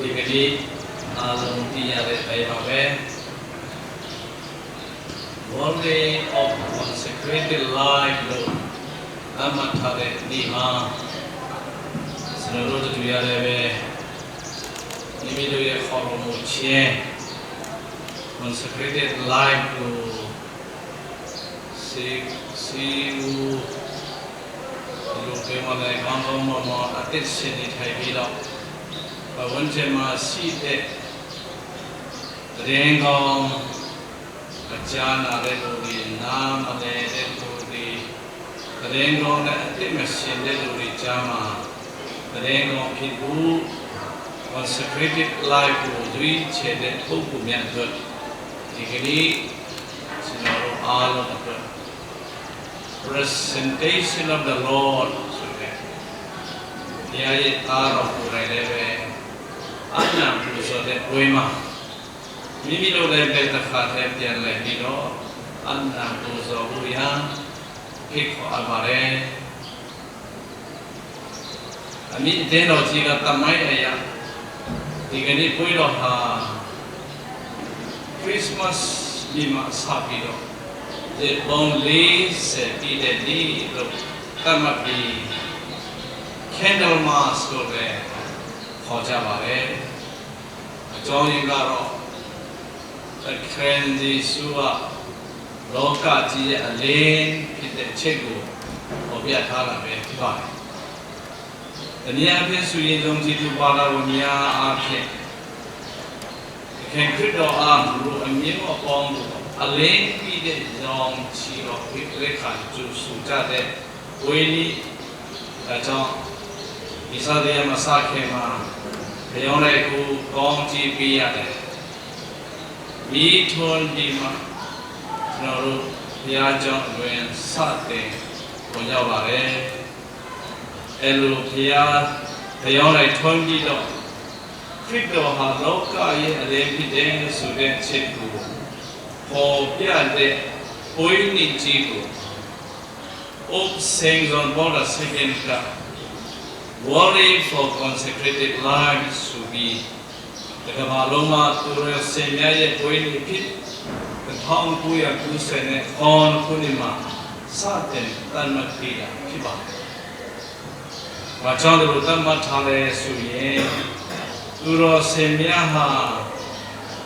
ဒီကနေ့အားလုံးသိရတဲ့တိုင်ပါပဲ Worthy of consecrated life လို့အမှတ်ထားတဲ့ဒီမှာကျွန်တော်တို့တွေ့ရတယ်ပဲမိမိတို့ရဲ့ခေါ်မှုခြင်း consecrated life ကိုစီဦးလူတွေမှာလည်းကောင်းကောင်းမွန်မွန်အသက်ရှင်နေထိုင်ပြီးတော့ဘဝကျမ်းမှာရှိတဲ့ရင်ကောင်းအကြမ်းနာတဲ့လူတွေနားမလဲတဲ့လူတွေရင်ကောင်းနဲ့အသက်မရှင်တဲ့လူတွေကြားမှာရင်ကောင်းဖြစ်ဖို့ consecrated life ကိုရွေးချယ်တဲ့ပုဂ္ဂိုလ်များအတွက်ဒီကနေ့ကျွန်တော်တို့အားလုံးအတွက် presentation of the Lord ဆိုတဲ့တရားရဲ့အားတော်ကိုယ်တိုင်လည်းပဲအနာပူဇော်တဲ့ပွဲမှာမိမိတို့လည်းပဲတစ်ခါတည်းပြန်လည်ပြီးတော့အနာပူဇော်ဖို့ရဖိတ်ခေါ်အပ်ပါတယ်အမိအတင်းတော်ကြီးကတမိုင်းအရာဒီကနေ့ပွဲတော်ဟာ Christmas ဒီမှာစပြီးတော့ဒီပုံလေးဆက်ပြီးတဲ့ဒီလိုတမတ်ပြီး Candle Mass ကိုလည်းခေါ်ကြပါတယ်အကြောင်းရင်းကတော့ခရစ်ဒီစုကလောကကြီးရဲ့အလင်းဖြစ်တဲ့အချက်ကိုပေါ်ပြထားတာပဲဖြစ်ပါတယ်။တနည်းအားဖြင့်ဆိုရင်လုံးကြီးသူပါလာဝင်များအားဖြင့်ခင်ခရစ်တော်အားလို့အမြင့်အပေါင်းလို့အလင်းပြီးတဲ့ကြောင်းချီတော်ဖိလက်ခံကျူဆူကြတဲ့ဝိနည်းအကြောင်းဒီစားတဲ့မှာစခင်မှာဘယောင်းလိုက်ကိုကောင်းကြည့်ပေးရတယ်မိထွန်းဒီမှာကျွန်တော်တို့ဘုရားကျောင်းအတွင်းစတဲ့ဝင်ရောက်ပါတယ်အဲလိုဘုရားဘယောင်းလိုက်ထွန်းပြီးတော့ခရစ်တော်ဟာလောကရဲ့အလင်းဖြစ်တယ်ဆိုတဲ့ချက်ကိုပေါ်ပြတဲ့ဘုန်းကြီးကြီးကို Op sings on board a second cup worthy for consecrated lives to be တကဘာလုံးမှာသူရဲ့ဆင်မြတ်ရဲ့ဘွေးလေးဖြစ်1990နဲ့ခုနှစ်မှာစတင်တန်မတ်ပြီးတာဖြစ်ပါတယ်။ဘာကြောင့်လို့တန်မတ်ထားလဲဆိုရင်သူတော်ဆင်မြတ်ဟာ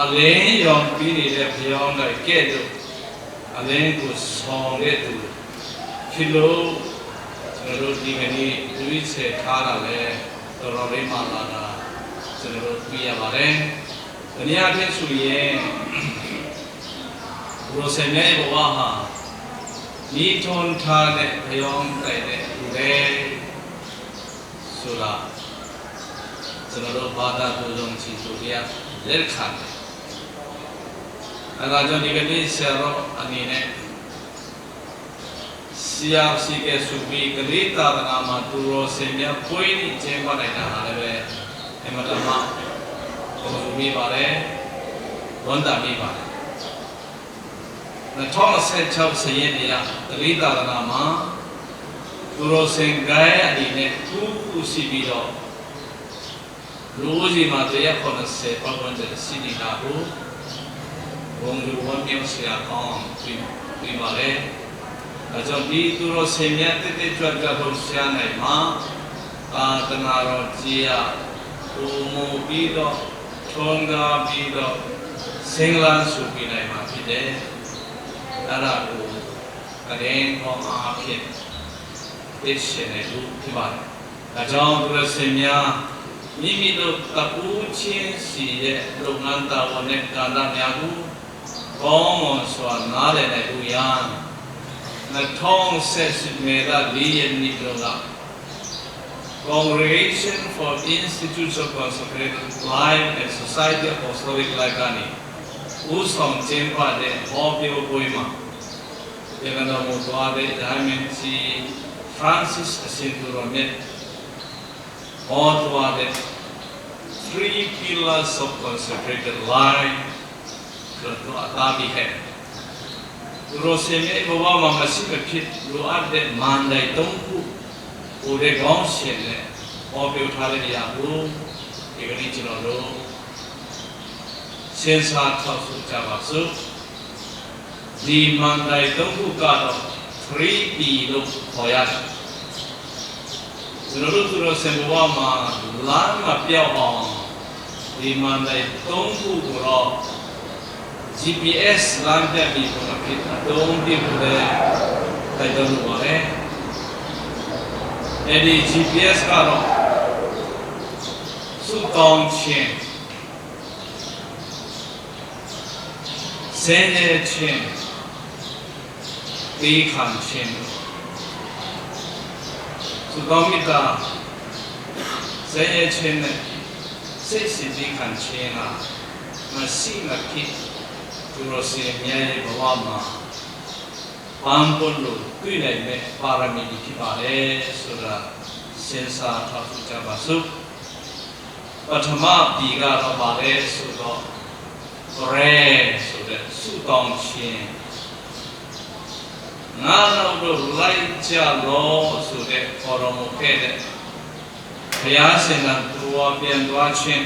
အလင်းရောင်ပြီးနေတဲ့ဘုရားတိုက်ကဲ့သို့အလင်းကိုဆောင်တဲ့သူဖြစ်လို့ကျွန်တော်တို့ဒီကနေ့သူ့ဆက်ထားတာလဲတော်တော်လေးမှလာတာကျွန်တော်တို့တွေ့ရပါတယ်။ဒီနေ့အဖြစ်ဆိုရင်ဘုရားဆင်မြတ်ဘဝဟာဤထွန်းထားတဲ့ဘုရားတိုက်တဲ့သူပဲဆိုတာကျွန်တော်တို့ဘာသာကိုယ်လုံးချီဆိုရလက်ခံတယ်။အဲဒါကြောင့်ဒီကနေ့ဆရာတော်အနေနဲ့ဆရာရှိကစုပြီးကလေးသာသနာမှာသူတော်ဆင်မြတ်ပွေးနေခြင်းပါနိုင်တာဟာလည်းပဲအမှန်တမ်းဘုရားမိပါတယ်ဝန်တာမိပါတယ်2016ဆရင်နေရကလေးသာသနာမှာသူတော်ဆင်ဂိုင်းအနေနဲ့ခုရှိပြီးတော့လူကြီးမှာ190ပတ်ဝန်းကျင်ရှိနေတာကိုဘုံလူဝမ်းမြောက်ဆရာကောင်းပြီးပါလေအဲကြောင့်ဒီသူတော်ဆင်မြတ်တက်ကြွကြဖို့ရှားနိုင်မှာအာတနာတော်ကြီးရဘုံမူပြီးတော့ထုံးကားပြီးတော့စင်္ဂလာစုပြီးနိုင်မှာဖြစ်တယ်အဲ့ဒါကိုအရင်ကောင်းအားဖြင့်သိရှင်တဲ့လူဖြစ်ပါတယ်ဒါကြောင့်သူတော်ဆင်မြတ်မိမိတို့တပူးချင်းစီရဲ့လုပ်ငန်းတာဝန်နဲ့ကာလများကိုကောင်းမွန်စွာနားလည်နိုင်ဖို့ရန်2010မေလ4ရက်နေ့က Congregation for Institutes of Consecrated Life and Society of Apostolic Life ကနေဦးဆောင်ကျင်းပတဲ့ဟောပြောပွဲမှာရန်ကုန်မြို့သွားတဲ့ဒါမင်စီ Francis အရှင်သူတော်မြတ်ဟောသွားတဲ့ three pillars of consecrated life လို့အတားပြီးခဲ့သူတို့ဆင်မြတ်ဘဝမှာမရှိမဖြစ်လိုအပ်တဲ့မန္တလေးသုံးခုကိုယ်ရဲ့ကောင်းရှင်နဲ့ဟောပြောထားတဲ့နေရာကို ဒီကနေ့ကျွန်တော်တို့စဉ်းစားထောက်ဆိုကြပါစို့ဒီမန္တလေးသုံးခုကတော့ 3P လို့ခေါ်ရတယ်ကျွန်တော်တို့သူတော်စင်ဘဝမှာလမ်းမပြောင်းအောင်ဒီမန္တလေးသုံးခုကိုတော့ GPS လမ်းတက်ပြီးပုံဖြစ်အတုံးပြဖို့လေတိုက်တော်လို့ပါလေအဲဒီ GPS ကတော့စုတောင်းခြင်းစဲနေခြင်းဒီခံခြင်းစုတောင်းမိတာစဲနေခြင်းနဲ့စိတ်စီခံခြင်းဟာမရှိမဖြစ်သူတို့စီမြဲဘဝမှာပန်းပေါ်လို့တွေ့နိုင်တဲ့ပါရမီဖြစ်ပါလေဆိုတာစဉ်းစားထောက်ပြကြပါစို့ပထမဒီကတော့ပါလေဆိုတော့ရဲဆိုတဲ့စုတောင်းခြင်းငါတို့တို့လိုက်ကြလို့ဆိုတဲ့ခေါ်တော်မူခဲ့တဲ့ဘုရားရှင်ကသူဝပြန်သွားခြင်း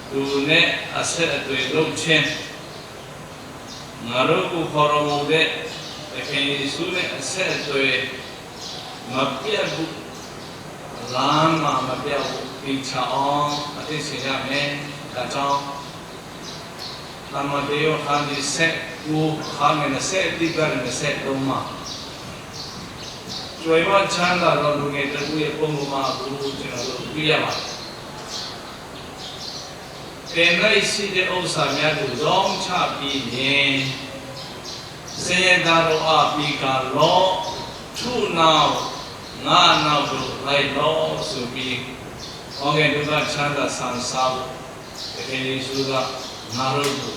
သူနဲ့အဆက်အသွယ်လုပ်ခြင်းငါတို့ကိုခေါ်တော်မူတဲ့သခင်ယေရှုနဲ့အဆက်အသွယ်မပြတ်ဘူးလမ်းမှာမပြောင်းဒီချောင်းအသိစေရမယ်ဒါကြောင့်သမတေယောခန္ဒီဆက်ကိုခါမယ်ဆက်တိကရနဲ့ဆက်တော့မှာကျွေးမချမ်းသာတော်လူငယ်တူရဲ့ပုံပေါ်မှာကိုကျွန်တော်တို့ပြရပါတယ်တင်လိုက်ရှိတဲ့ဥစ္စာများကိုရောင်းချပြီးရင်စေရသာတော်အပိကလောထုနောက်ငါနောက်တို့လိုက်လို့ဆိုပြီးဟောခဲ့ဒုက္ခချမ်းသာဆန်းစားဖို့တကယ်လို့ဆိုတာငါတို့ကို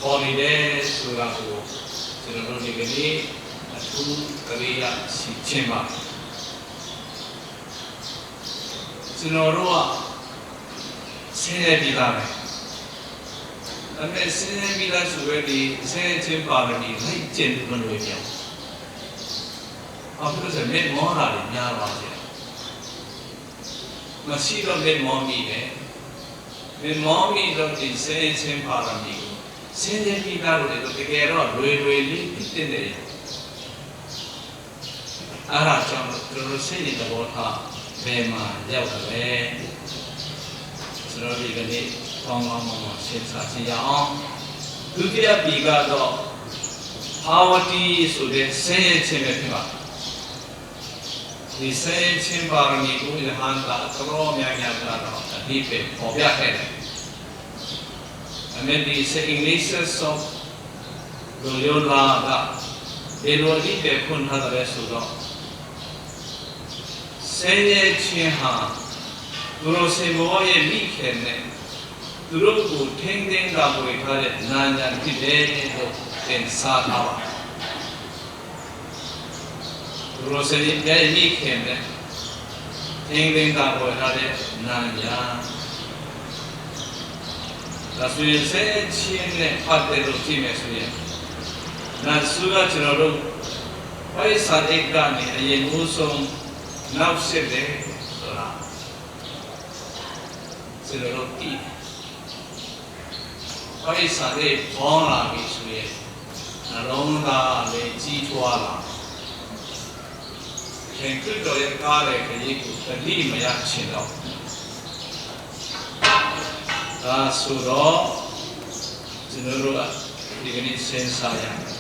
ခေါ်နေတယ်ဆိုတာကိုကျွန်တော်တို့ဒီကနေ့အထူးကလေးရရှိခြင်းပါကျွန်တော်တို့ကဆင်းရဲပြီးသားပဲအမေဆင်းရဲပြီးသားဆိုရတဲ့ဆင်းရဲခြင်းပါရမီလိုက်ကျင့်လို့လို့ပြောအခုဆိုမေမောတာလည်းများပါစေမရှိတော့မေမောမိတယ်မေမောမိတော့ဒီဆင်းရဲခြင်းပါရမီကိုဆင်းရဲပြီးသားလို့တကယ်တော့လွယ်လွယ်လေးဖြစ်နေတယ်အားရကြောင့်ကျွန်တော်စိတ်တွေသဘောထားဘယ်မှာရောက်တယ်ကျွန်တော်ဒီကနေ့ကောင်းကောင်းမွန်မွန်ရှင်းစားကြရအောင်ဒုတိယปีကတော့အာဝတိဆိုတဲ့ဆင်းရဲခြင်းပဲဖြစ်ပါတယ်ဒီဆင်းရဲခြင်းပါရမီကိုယဟန်တာတော်များများကတော့အဒီပဲပေါ်ပြခဲ့တယ်အမေဒီစေအင်္ဂလိပ်ဆော့လိုယောလာကဒီလိုဒီပဲဖွင့်ထားတယ်ဆိုတော့ဆင်းရဲခြင်းဟာသူတို့စေဘောရဲ့မိခင်နဲ့သူတို့ကိုထင်းထင်းကပွေထားတဲ့နာညာဖြစ်တယ်လို့သင်စားထားပါသူတို့စေရဲ့မိခင်နဲ့ထင်းထင်းကပွေထားတဲ့နာညာဒါဆိုရင်ဆဲချင်းနဲ့ပတ်သက်လို့ကြည့်မယ်ဆိုရင်နာစုကကျွန်တော်တို့ဝိစာတိတ်ကနေအရင်ဦးဆုံးနောက်ဆက်တယ်ဆိုတာကျွန်တော်တို့ဒီဝိစာတိတ်ပေါင်းလာပြီဆိုရင်နှလုံးသားလည်းကြီးထွားလာခင်ခရစ်တော်ရဲ့ကားတဲ့ခရီးကိုတတိမရချင်တော့ဒါဆိုတော့ကျွန်တော်တို့ကဒီကနေ့စဉ်းစားရမယ်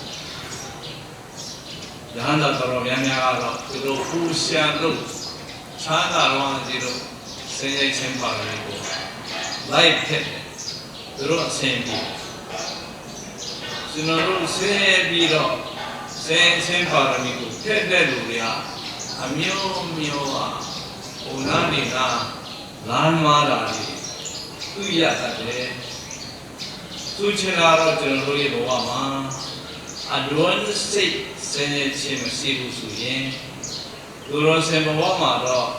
။ယဟန်တာတော်များများကတော့သူတို့ပူရှာလို့ချမ်းသာတော်စီတို့ဆင်းရဲခြင်းပါလေကိုလိုက်ဖြစ်သူတို့အဆင်ပြေကျွန်တော်တို့ဆင်းရဲပြီးတော့ဆင်းခြင်းပါရမီကိုဖက်တဲ့လူတွေဟာအမျိုးမျိုးဟာဘုံနာနေတာလမ်းမာတာတွေသူရတတ်တယ်သူချင်တာတော့ကျွန်တော်တို့ရဲ့ဘဝမှာအဒွန်စိတ်ဆင်းရဲခြင်းမရှိဘူးဆိုရင်သူတော်စင်ဘဝမှာတော့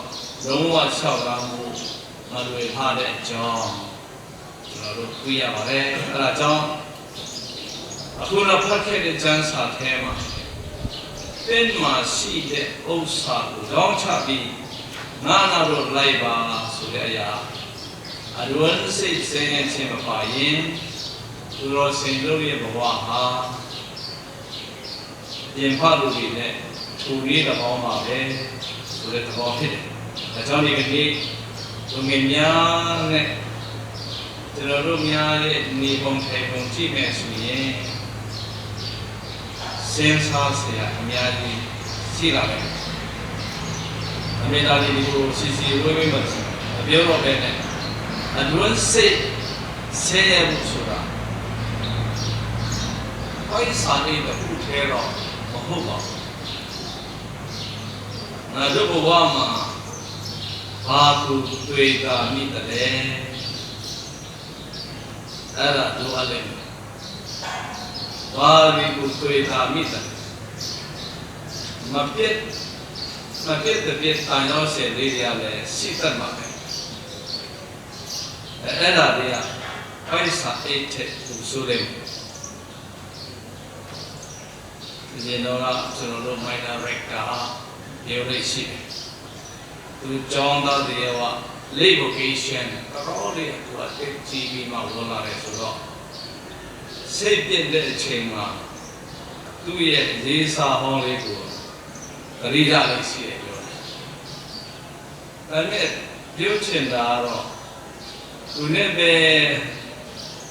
လုံးဝလျှောက်လာမှုမလွယ်ထားတဲ့အကြောင်းကျွန်တော်တို့သိရပါတယ်အဲဒါကြောင့်အခုတော့ဖတ်ခဲ့တဲ့ကျမ်းစာထဲမှာတင်မှာရှိတဲ့ဥစ္စာကိုရောင်းချပြီးငါနာတော့လိုက်ပါဆိုတဲ့အရာ Adun say saying Chimapayin, Uro Sinduri Bawaha, the Impadu be there, to read about my bed, so that the ball hit it. The Johnny can be to Minya, the Rumia, Nipon Tapon, Chimes, same house here, Miadi, Sila. I made a little CC women, a bureau of it. And one say Sura. Why is Sunday the food hair of Mahoba? Nadubawama, Baku, Tueta, meet the day. Era do Alem. Why we could Tueta meet them? Mapit the bit I know said Lydia, Sitan Market.အဲ့ဒါတွေကပိုက်စာအိတ်ထက်သူဆိုတယ်ဒီတော့ကျွန်တော်တို့ minor rector ပြောလို့ရှိတယ်သူကျောင်းသားတွေက late vocation တော်လေးသူအတက်ကြီးပြီးမှဝင်လာတယ်ဆိုတော့စိတ်ပြည့်တဲ့အချိန်မှာသူ့ရဲ့လေးစားဟောင်းလေးကိုတရိယာလေးရှိတယ်ပြောတယ်ဒါနဲ့ပြောချင်တာကတော့သူနဲ့ပဲ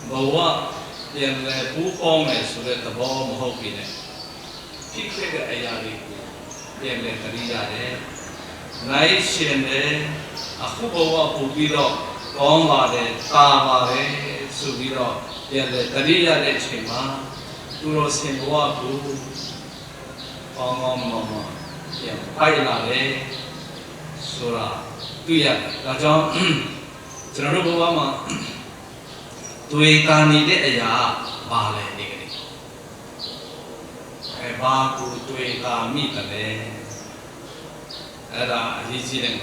ဘဝပြန်လဲပူပေါင်းမယ်ဆိုတဲ့သဘောမဟုတ်ပြီနဲ့ဖြစ်ခဲ့တဲ့အရာတွေကိုပြန်လဲတရိရတယ်နိုင်ရှင်တယ်အခုဘဝပူပြီးတော့ကောင်းပါတယ်တာပါတယ်ဆိုပြီးတော့ပြန်လဲတရိရတဲ့အချိန်မှာသူတော်စင်ဘဝကိုကောင်းကောင်းမွန်မွန်ပြန်ပိုက်လာတယ်ဆိုတာတွေ့ရတယ်ဒါကြောင့်ကျွန်တော်တို့ဘဝမှာတွေ့တာနေတဲ့အရာပါလဲဒီကနေ့ဘာကိုတွေ့တာမိတယ်လဲအဲ့ဒါအရေးကြီးတယ်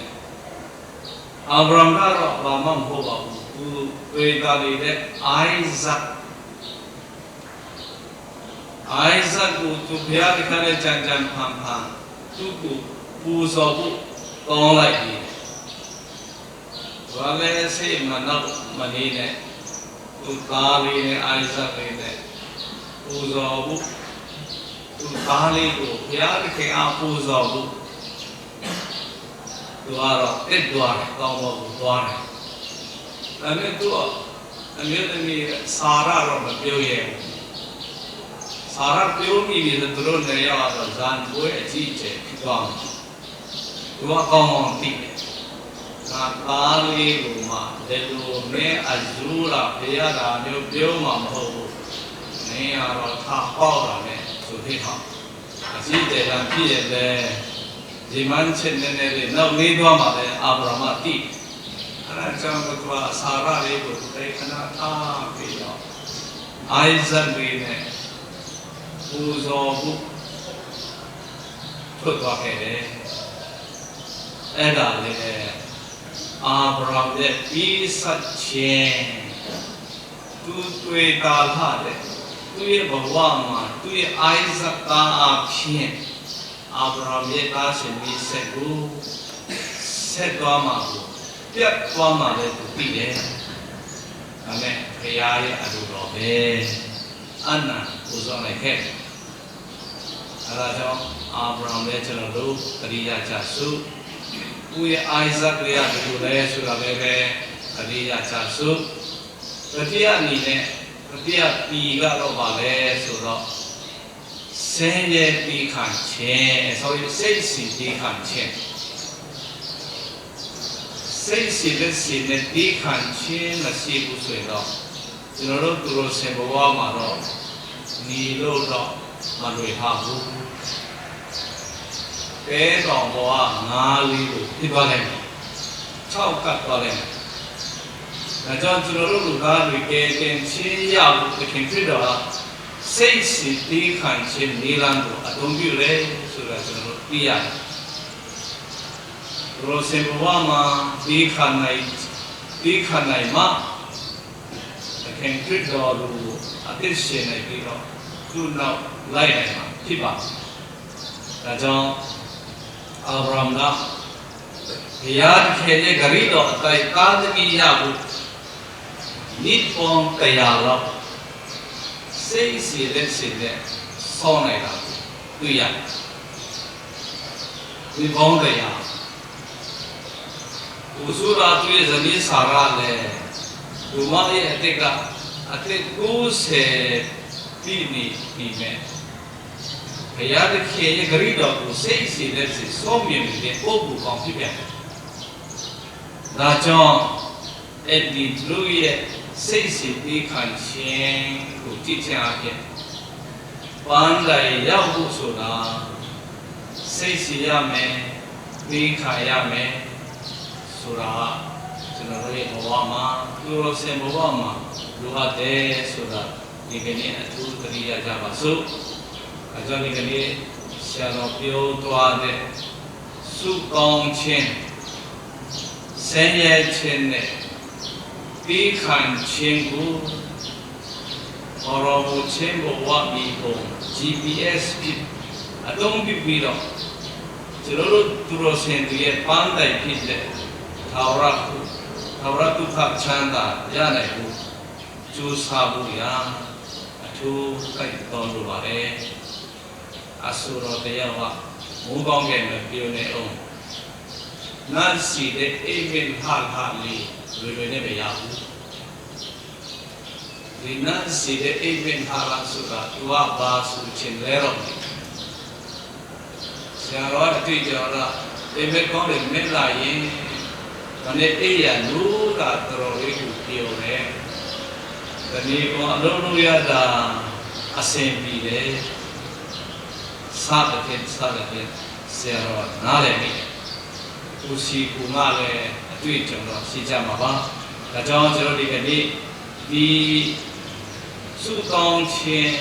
အာဗြဟံကတော့ဘာမှမဟုတ်ပါဘူးသူတွေ့တာနေတဲ့အိုင်ဇက်ကိုသူဘုရားတခါနဲ့ကြံဖန်သူ့ကိုပူဇော်ဖို့တောင်းလိုက်ပြီဘာလဲစိတ်မနောက်မနေနဲ့သူသားလေးနဲ့အိုင်ဇက်လေးနဲ့ပူဇော်ဖို့သူသားလေးကိုဘုရားသခင်အားပူဇော်ဖို့သူကတော့တက်သွားတယ်ကောင်းဖို့သွားတယ်ဒါနဲ့သူအမျိုးသမီးစာရတော့မပြောရဲစာရပြောမိပြီဆိုသူတို့လည်းရောက်တော့ဇန်ပွဲအကြီးကျယ်ဖြစ်သွားတယ်သူကကောင်းအောင်သိတယ်ငါသားလေးကိုမှဒီလိုနဲ့အဇူရာဘုရားသာမျိုးပြောမှာမဟုတ်ဘူးနင်းရတော့ထားပေါက်တာနဲ့ဆိုဖြစ်တော့အကြီးကျယ်တာပြည့်ရဲ့ဒီမှန်ချက်နေနေလေးနောက်လေးသွားမှာပဲအာဗြဟံတိအဲ့ဒါကြောင့်ကစာရလေးကိုတိတ်ခဏထားပြီးတော့အိုင်ဇက်လေးနဲ့ပူဇော်ဖို့ထွက်သွားခဲ့တယ်အဲ့ဒါလေးအာဗြဟံရဲ့ပြီးဆက်ခြင်းသူတွေ့တာလာတဲ့သူရဲ့ဘဝမှာသူရဲ့အိုင်ဇက်သားအဖြစ်အာဗြဟံရဲ့သားရှင်မိဆက်ကိုဆက်သွားမှာကိုပြတ်သွားမှာလည်းသူသိတယ်။ဒါနဲ့ဘုရားရဲ့အလိုတော်ပဲအနန္တပူဇော်လိုက်ခဲ့။အဲဒါကြောင့်အာဗြဟံရဲ့ကျွန်တော်တို့ပရိယာချစုသူရဲ့အိုင်ဇက်လေးကဒီလိုလဲဆိုတာပဲပရိယာချစုတတိယအနေနဲ့တတိယปีကတော့ပါလဲဆိုတော့ဆင်းရဲပြီးခံခြင်းဆိုရင်စိတ်စီပြီးခံခြင်းစိတ်စီလက်စီနဲ့ပြီးခံခြင်းမရှိဘူးဆိုတော့ကျွန်တော်တို့သူတို့ဆင်ဘဝမှာတော့နေလို့တော့မလွယ်ပါဘူးတဲတော်ဘဝ9လေးကိုပြသွားလိုက်6ကတ်သွားလိုက်ဒါကြောင့်ကျွန်တော်တို့လူသားတွေကဲတင်ချင်းရဖို့တခင်ဖြစ်တော့စိတ်စီတီးခံခြင်းနေလမ်းကိုအသုံးပြုရဲဆိုတာကျွန်တော်တို့သိရတယ်။ရောစေဘဝမှာတီးခံနိုင်မှာတခင်ဖြစ်တော်လူအသက်ရှင်နေပြီးတော့သူ့နောက်လိုက်နိုင်မှာဖြစ်ပါဒါကြောင့်အာဗြဟံကဘုရားသခင်ရဲ့ဂရိတော်အတိုင်းသားသမီးရဖို့ နိပွန်တရားလောက်စိတ်စီတဲ့ဆောင်းနေတာတွေ့ရတယ်ဒီပေါင်းတရားဥစုရာသူရဲ့ဇနီးစာရလည်းဒီမရဲ့အတက်90ပြည်နေမယ်ဘုရားသခင်ရဲ့ဂရိတော်ကိုစိတ်စီတဲ့စောမြင်နေတဲ့ပုဂ္ဂိုလ်ကောင်းဖြစ်ပြန်တယ်ဒါကြောင့်အဲ့ဒီသူရဲ့စိတ်စီပြီးခံခြင်းကိုကြည့်ချင်အဖြစ်ပန်းတိုင်ရောက်ဖို့ဆိုတာစိတ်စီရမယ်ပြီးခံရမယ်ဆိုတာကျွန်တော်တို့ရဲ့ဘဝမှာသူတို့စင်ဘဝမှာလိုအပ်တယ်ဆိုတာဒီကနေ့အထူးသတိရကြပါစို့အကြောင်းဒီကနေ့ဆရာတော်ပြောသွားတဲ့စုကောင်းခြင်းဆင်းရဲခြင်းနဲ့ပြီးခံခြင်းကိုဘောရမချင်းဘဝမီပုံ GPS ဖြစ်အသုံးပြုပြီးတော့ကျွန်တော်တို့သူတော်စင်တွေရဲ့ပန်းတိုင်ဖြစ်တဲ့ထာဝရဒုက္ခချမ်းသာရနိုင်ဖို့ကြိုးစားဖို့ရာအထူးတိုက်တွန်းလိုပါတယ်အဆူတော်တရားကမိုးကောင်းကဲ့နဲ့ပြောနေအောင်နတ်စီတဲ့အိမ်မင်ဟာလေးလွယ်နဲ့မရဘူးဒီနတ်စီတဲ့အိမ်မင်ဟာဆိုတာသူကဘာဆိုချင်လဲတော့ဆရာတော်အတွေ့အကြုံကအိမ်မက်ကောင်းတယ်မင်းလာရင်ဒါနဲ့အိယာလို့ကတော်တော်လေးကိုပြောတယ်ဒီနေ့ကအလုံးလို့ရတာအစင်ပြီးတယ်စားတဲ့ဆရာတော်နားလည်ပြီဦးစီကူငါလည်းအတွေ့အကြုံတော့ရှိကြမှာပါဒါကြောင့်ကျွန်တော်ဒီကနေ့ဒီစုကောင်းခြင်း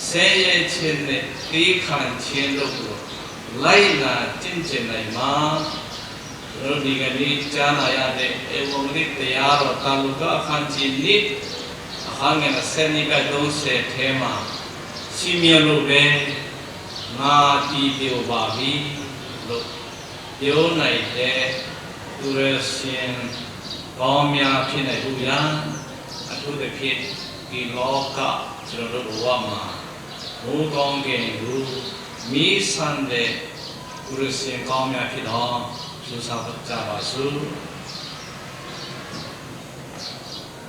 ဆဲရဲခြင်းနဲ့သိခံခြင်းတို့ကိုလိုက်လာကျင့်ကြံနိုင်မှာကျွန်တော်ဒီကနေ့ကြားနာရတဲ့ဧဝံဂေလိတရားတော်တာလူကအခန်းကြီး1အခန်းငယ်30ထဲမှာရှိမြလို့ပဲငါတည်ပြောပါပြီလို့ပြောနိုင်တဲ့သူရရှင်ကောင်းများဖြစ်နိုင်ဘူးရာအထူးသဖြင့်ဒီလောကကျွန်တော်တို့ဘဝမှာမိုးကောင်းကင်ကိုမီးဆန်းတဲ့သူရရှင်ကောင်းများဖြစ်တော့ကျူးစာကြပါစို့